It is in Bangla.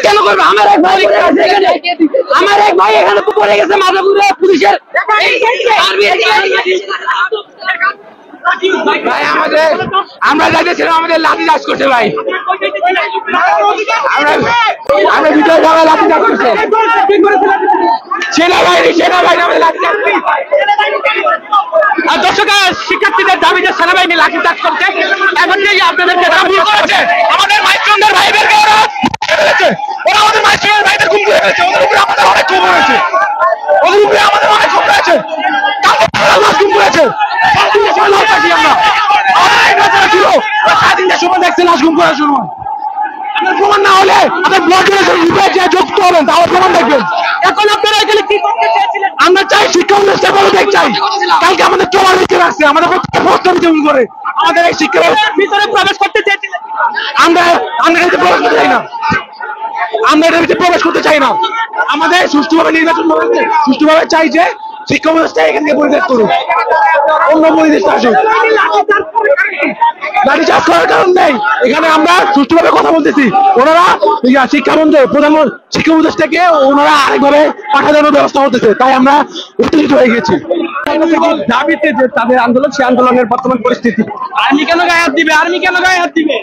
কেন করবে? আমার এক ভাই এখানে পড়ে গেছে মাদাপুরে পুলিশের। ভাই আমরা যাইতেছিলাম, আমাদের লাঠি চাষ করছে ভাই। আমরা ভিতরে যাওয়া লাঠি চাষ করছে সেনাবাহিনী আমাদের লাঠি চাষ করছে। দর্শক, শিক্ষার্থীদের দাবিতে সেনাবাহিনী লাঠি চাষ করছে। এখন যে আপনাদেরকে ভুল করেছে, আমাদের মাইস্ট্রনদের ভাইদেরকে ওরা আমাদের মাইস্ট্রনের ভাইদের গুম করে ফেলেছে। ওদের উপরে আমাদের অনেক ক্ষোভ হয়েছে, ওদের উপরে আমাদের অনেক ক্ষোভ হয়েছে। লাশ গুম করেছে প্রমাণ না হলে যুক্ত হবেন, তাহলে প্রমাণ দেখবেন। এখন আপনারা এখানে কি করতে চেয়েছিলেন? আমরা চাই শিক্ষা অনুষ্ঠান চাই। কালকে আমাদের প্রমাণ দিতে রাখছে, আমাদের করে আমাদের এই শিক্ষা ভিতরে প্রবেশ করতে চেয়েছিলেন। আমরা এটাতে প্রবেশ করতে চাই না, আমরা এটার ভিতরে প্রবেশ করতে চাই না। আমাদের সুষ্ঠুভাবে নির্বাচন সুষ্ঠুভাবে চাই যে শিক্ষা ব্যবস্থা এখান থেকে পরিত্যাগ করুক, অন্য পরিবেশ আসুক। লাঠি চাষ করার কারণ নেই, এখানে আমরা সুষ্ঠুভাবে কথা বলতেছি। ওনারা শিক্ষামন্ত্রী প্রধানমন্ত্রী শিক্ষা উপদেষ্টাকে ওনারা আরেকভাবে পাঠানোর ব্যবস্থা করতেছে, তাই আমরা উত্তেজিত হয়ে গেছি। দাবিতে যে তাদের আন্দোলন, সেই আন্দোলনের বর্তমান পরিস্থিতি। আর্মি কেন গায়ে হাত দিবে? আর্মি কেন গায়ে হাত দিবে?